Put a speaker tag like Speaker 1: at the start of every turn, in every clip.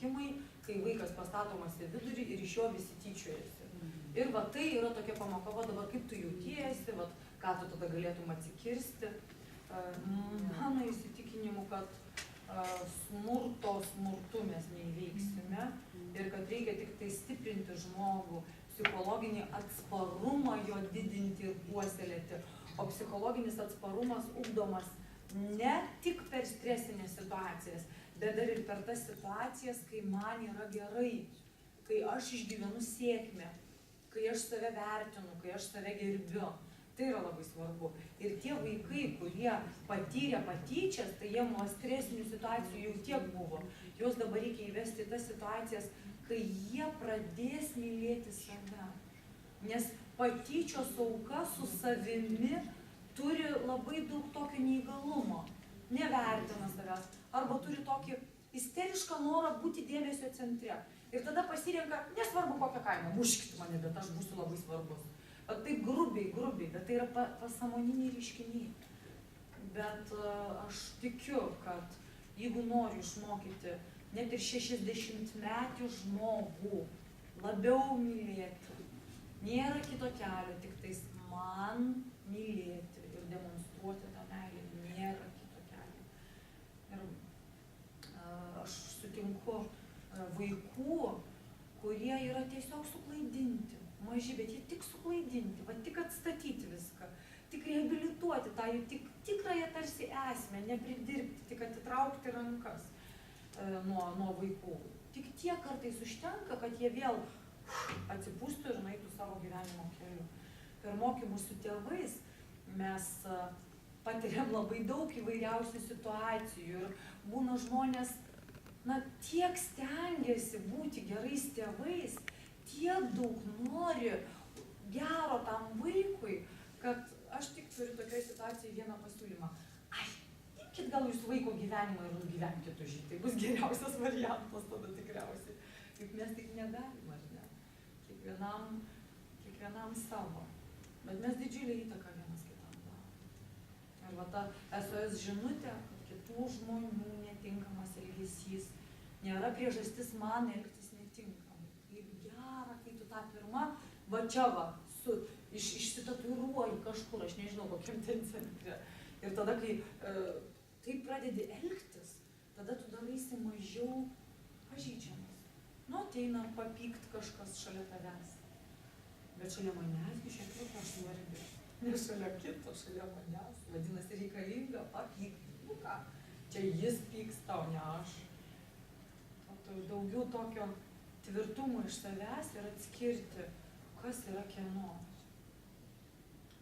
Speaker 1: susitikimai, kai vaikas pastatomas į vidurį ir iš jo visi tyčiojasi. Ir va tai yra tokia pamoka, va dabar kaip tu jautiesi, va ką tu tada galėtum atsikirsti. Mano įsitikinimu, kad smurtu mes neįveiksime ir kad reikia tik tai stiprinti žmogų, psichologinį atsparumą jo didinti ir puoselėti. O psichologinis atsparumas ugdomas ne tik per stresinės situacijas, bet dar ir per tas situacijas, kai man yra gerai, kai aš išgyvenu sėkmę, kai aš save vertinu, kai aš save gerbiu. Tai yra labai svarbu. Ir tie vaikai, kurie patyrė patyčias, tai jie nuo stresinių situacijų jau tiek buvo. Juos dabar reikia įvesti tas situacijas, kai jie pradės mylėti save. Nes patyčios auka su savimi turi labai daug tokio neįgalumo. Nevertina savęs. Arba turi tokį isterišką norą būti dėmesio centre. Ir tada pasirenka, nesvarbu kokią kainą, muškit mane, bet aš būsiu labai svarbus. Taip grubiai, bet tai yra pasąmoniniai reiškiniai. Bet aš tikiu, kad jeigu noriu išmokyti net ir 60-metį žmogų labiau mylėti, nėra kito kelio, tik tais man mylėti ir demonstruoti tą meilę, nėra kito kelio. Ir aš sutinku vaikų, kurie yra tiesiog suklaidinti. Maži, bet jie tik suklaidinti, va tik atstatyti viską, tik reabilituoti tą jų tikrąją tarsi esmę, nepridirbti, tik atitraukti rankas nuo vaikų. Tik tiek kartais užtenka, kad jie vėl atsipūstų ir nueitų savo gyvenimo keliu. Per mokymus su tėvais mes patiriam labai daug įvairiausių situacijų ir būna žmonės, tiek stengiasi būti gerais tėvais, tiek daug nori gero tam vaikui, kad aš tik turiu tokioje situacijoje vieną pasiūlymą. Imkit gal jūs vaiko gyvenimą ir nugyvenkit už jį. Tai bus geriausias variantas tada tikriausiai. Juk mes tik negalim, ar ne? Kiekvienam savo. Bet mes didžiulį įtaką vienas kitam darom. Ir va ta SOS žinutė, kad kitų žmonių netinkamas elgesys nėra priežastis man elgtis netinkamai. Kai tu tą pirmą, va čia va, išsitatuiruoji kažkur, aš nežinau, kokiam ten centre. Ir tada, kai taip pradedi elgtis, tada tu daraisi mažiau pažeidžiamas. Ateina papykt kažkas šalia tavęs. Bet šalia manęs, šiek tiek aš svarbi. Ne šalia kito, šalia manęs. Vadinasi, reikalinga papykti. Ką? Čia jis pyksta, o ne aš. Daugiau tokio tvirtumo iš savęs ir atskirti, kas yra kieno.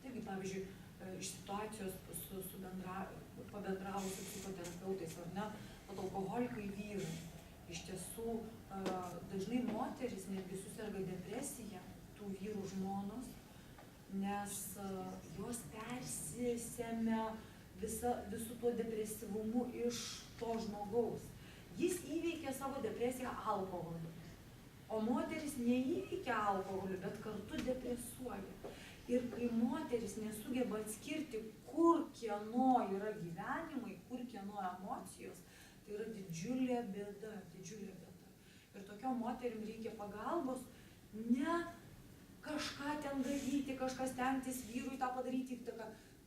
Speaker 1: Taigi, pavyzdžiui, iš situacijos pabendravus su psichoterapeutais, ar ne, alkoholikai vyrai. Iš tiesų, dažnai moteris netgi suserga depresija, tų vyrų žmonos, nes jos persisemia visų tuo depresyvumu iš to žmogaus. Jis įveikia savo depresiją alkoholiu. O moteris neįveikia alkoholiu, bet kartu depresuoja. Ir kai moteris nesugeba atskirti, kur kieno yra gyvenimai, kur kieno emocijos, tai yra didžiulė bėda. Ir tokiom moterim reikia pagalbos, ne kažką ten daryti, kažkas stengtis vyrui tą padaryti,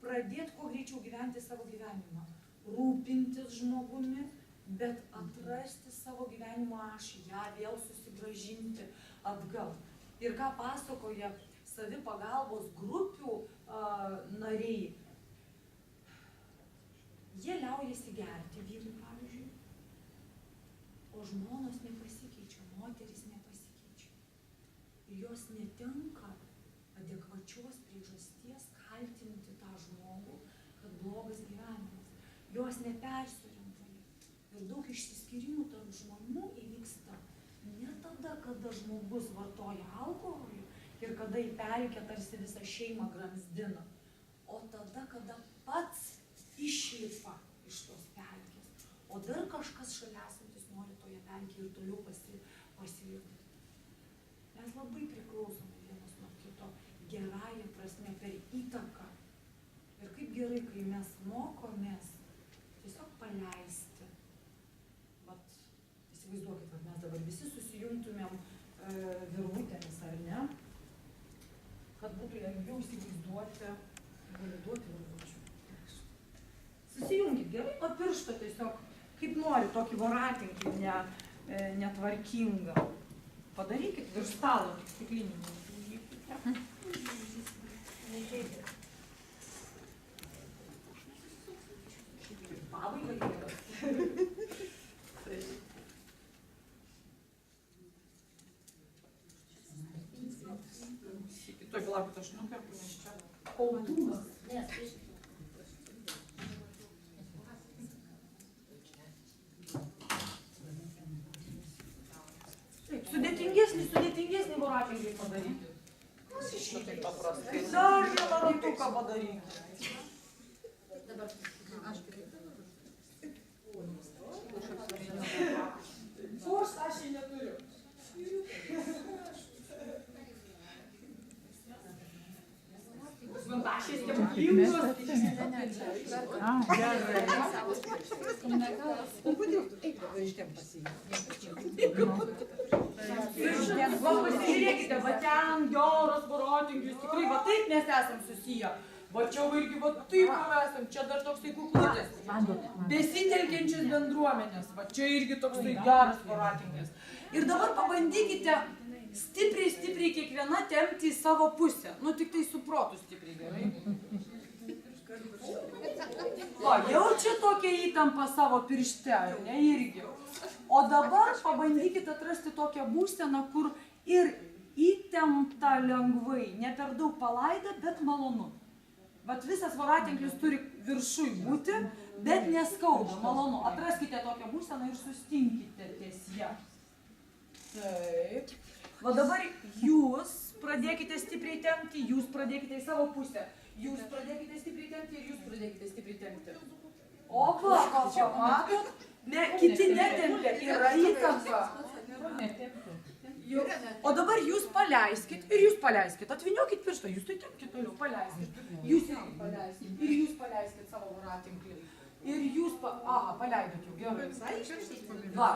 Speaker 1: pradėti kuo greičiau gyventi savo gyvenimą, rūpintis žmogumi, bet atrasti savo gyvenimo ašį, ją vėl susigrąžinti atgal. Ir ką pasakoja savipagalbos grupių nariai, jie liaujasi gerti, vyrai pavyzdžiui, o žmonos nepasikeičia, moteris nepasikeičia. Ir jos netenka adekvačios priežasties kaltinti tą žmogų, kad blogas gyvenimas. Jos nepersirinkta. Ir daug išsiskyrimų tarp žmonių įvyksta ne tada, kada žmogus vartoja alkoholį ir kada į pelkę tarsi visą šeimą gramzdina, o tada, kada pats išlipa iš tos pelkės, o dar kažkas šalia esantis nori toje pelkėje ir toliau pasilikti. Mes labai priklausome vienas nuo kito gerąją prasme per įtaką. Ir kaip gerai, kai mes mokomės tiesiog paleisti. Įsivaizduokit, kad mes visi susijungtumėm virvutėmis, ar ne? Kad būtų lengviau įsivaizduoti, validuoti virvučių. Susijunkit gerai nuo piršto tiesiog, kaip nori, tokį voratinklį netvarkingą. Padarykit virš stalo, tik stiklinį. Pabaiga geras. Tuoj palaukit, aš nuperku, nes čia koldūnas. Taip, sudėtingesnį voratinklį padaryti. Taip paprastai. Dar vieną ratuką padaryti. O aš jį neturiu. Vantašiai stebuklingos. Gerai. O kodėl? Iš ten Va, pasižiūrėkite, va ten geras voratinklis, tikrai va taip mes esam susiję. Va čia irgi va taip esam, čia dar toksai kuklutis. Besitelkiančios bendruomenės, va čia irgi toksai geras voratinklis. Ir dabar pabandykite stipriai kiekviena tempti į savo pusę. Nu tik tai su protu stipriai, gerai? Va, jaučia tokią įtampą savo piršte, ne irgi. O dabar pabandykite atrasti tokią būseną, kur ir įtempta lengvai, ne per daug palaida, bet malonu. Vat visas voratinklis turi viršui būti, bet neskauda, malonu. Atraskite tokią būseną ir sustinkite ties ją. Taip. Va dabar jūs pradėkite stipriai tempti, jūs pradėkite į savo pusę. Jūs pradėkite stipriai tempti ir jūs pradėkite stipriai tempti. Opa, čia matot? Ne, kiti netempia, yra įtampa. O dabar jūs paleiskit ir jūs paleiskit. Atviniokit pirštą, jūs tai tempkit toliau, paleiskit. Jūs irgi paleiskit ir jūs paleiskit savo voratinklį. Ir jūs, aha, paleidot jau, gerai. Va,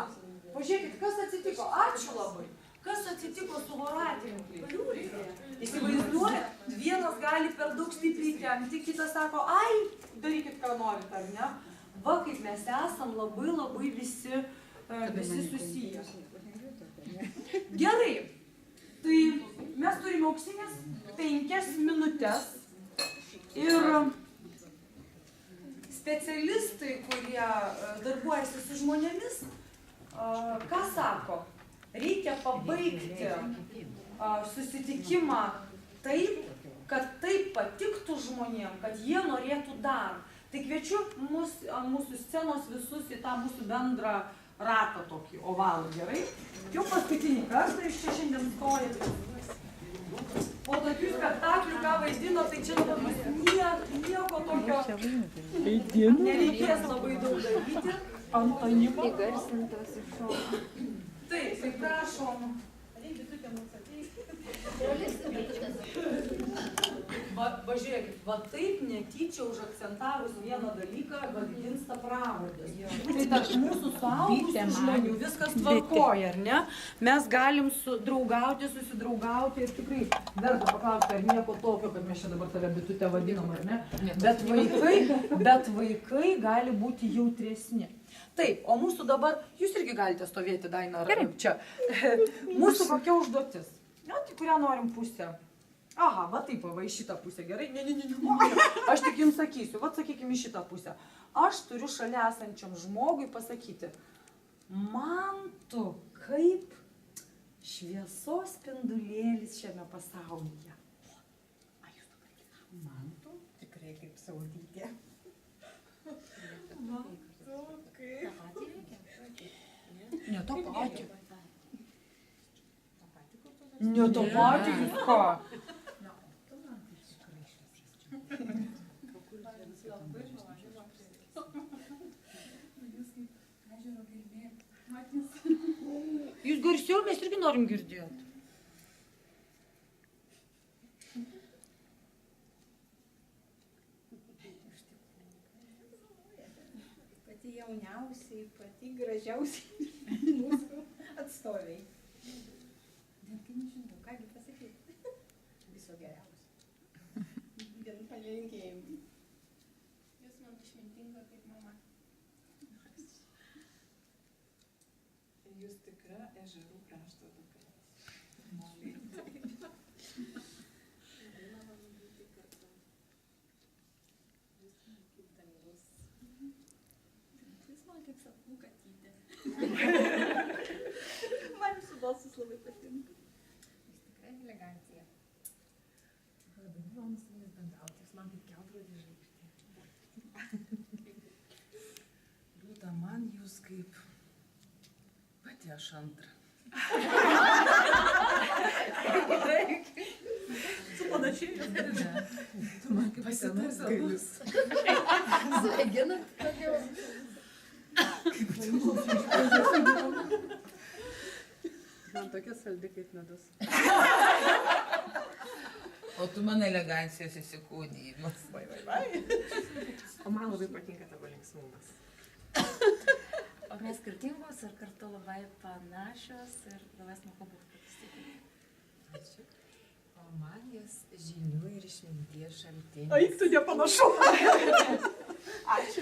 Speaker 1: pažiūrėkit, kas atsitiko. Ačiū labai. Kas atsitiko su voratinkliu? Įsivaizduojat, vienas gali per daug stipriai tempti, kitas sako, ai, darykit ką norit, ar ne? Va, kaip mes esam labai visi susiję. Gerai, tai mes turime auksinės 5 minutės ir specialistai, kurie darbuojasi su žmonėmis, ką sako? Reikia pabaigti susitikimą taip, kad taip patiktų žmonėm, kad jie norėtų dar. Tai kviečiu ant mūsų scenos visus į tą mūsų bendrą ratą tokį ovalų, gerai? Jau paskutinį kartą iš čia šiandien stojate. Po tokių spektaklių, ką vaidino, tai čia dabar bus nieko tokio nereikės labai daug daryti. Antonimo.
Speaker 2: Įgarsintos iš šono.
Speaker 1: Taip, tai prašom. Va, žiūrėkit, va taip netyčia užakcentavus vieną dalyką, vadinsta pravardės. Tai tarp mūsų suaugusių žmonių viskas tvarkoja, ar ne? Mes galim susidraugauti ir tikrai verta paklausti, ar nieko tokio, kad mes čia dabar tave bitutę vadinam, ar ne? Bet vaikai gali būti jautresni. Taip, o mūsų dabar, jūs irgi galite stovėti, Daina, čia. Mūsų kokia užduotis? Ne, tai kurią norim pusę? Aha, va taip, va į šitą pusę, gerai? Ne. Aš tik jums sakysiu, va sakykime į šitą pusę. Aš turiu šalia esančiam žmogui pasakyti, man tu kaip šviesos spindulėlis šiame pasaulyje. A, jūs dabar kitą? Man tu tikrai kaip Saulytė. Man tu kaip. Ne to patį. Ne to patį, jūs ką? Jūs garsiau, mes irgi norim girdėti.
Speaker 2: Pati jauniausiai, pati gražiausiai mūsų atstovė jūs tikra ežerų krašto dukra.
Speaker 3: Malonu būti kartu. Jūs man kaip dangus. Jūs man kaip sapnų katytė. Man jūsų balsas labai patinka.
Speaker 4: Jūs tikrai elegancija. Labai malonu su jumis bendrauti. Jūs man kaip kelrodė žvaigždė.
Speaker 5: Liūta, man jūs kaip pati aš antra.
Speaker 3: Su panašiai.
Speaker 5: Tu man kaip senas gailis.
Speaker 4: Sveikinat todėl.
Speaker 6: Man tokia saldi kaip medus.
Speaker 5: O tu man elegancijos įsikūnyjimas.
Speaker 6: O man labai patinka tavo linksmumas.
Speaker 3: O mes skirtingos ir kartu labai panašios ir labai smagu būti susitikti.
Speaker 4: Ačiū. O man jūs žinių ir išminties šaltinis.
Speaker 6: Eik, tu nepanašu. Ačiū.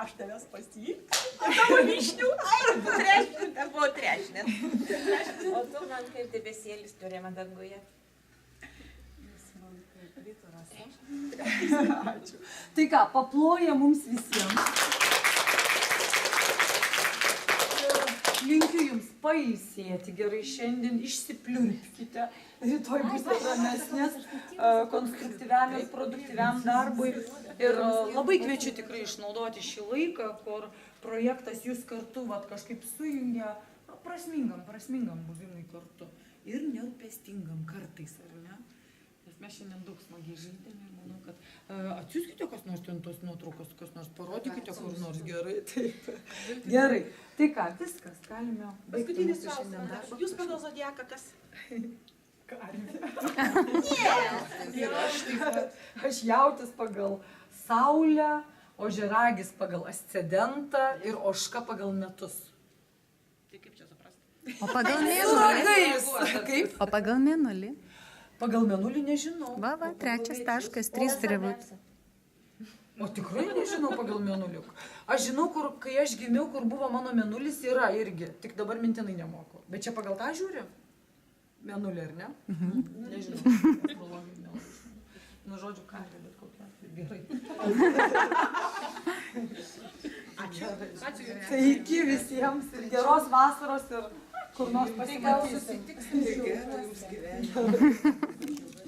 Speaker 6: Aš tavęs pasiimsiu. Tavo vyšnių.
Speaker 7: Buvo trešinė. O tu man kaip debesėlis turėjome danguje.
Speaker 6: Jūs man kaip ryto rasa.
Speaker 1: Ačiū. Tai ką, paploja mums visiems. Linkiu jums pailsėti gerai šiandien, išsipliurpkite. Rytoj būsite ramesnės, konstruktyviam ir produktyviam darbui. Ir labai kviečiu tikrai išnaudoti šį laiką, kur projektas jūs kartu kažkaip sujungia prasmingam buvimui kartu. Ir nerūpestingam kartais, ar ne? Nes mes šiandien daug smagiai žaidėme ir manau, kad atsiųskite kas nors ten tos nuotraukos, kas nors parodykite kur nors gerai. Taip. Gerai. Tai ką, viskas, galime baigti
Speaker 7: Paskutinis
Speaker 1: mūsų šiandien darbą.
Speaker 7: klausimas. Jūs pagal zodiaką kas?
Speaker 1: Aš jautis pagal Saulę, ožiaragis pagal ascendentą ir ožka pagal metus.
Speaker 7: Tai kaip čia suprasti?
Speaker 8: O pagal mėnulį?
Speaker 1: Kaip?
Speaker 8: O pagal mėnulį?
Speaker 1: Pagal mėnulį nežinau.
Speaker 8: Va, trečias taškas, 3 turi būti.
Speaker 1: O tikrai nežinau pagal mėnulį. Aš žinau, kai aš gimiau, kur buvo mano mėnulis, yra irgi. Tik dabar mintinai nemoku. Bet čia pagal tą žiūri? Mėnulį, ar ne? Nežinau. Astrologija nelabai. Nu, žodžiu, karvė, bet kokia. Gerai.
Speaker 7: Ačiū. Ačiū.
Speaker 1: Tai iki visiems ir geros vasaros ir kur nors pasimatysim.
Speaker 2: Gerai jums gyvenime.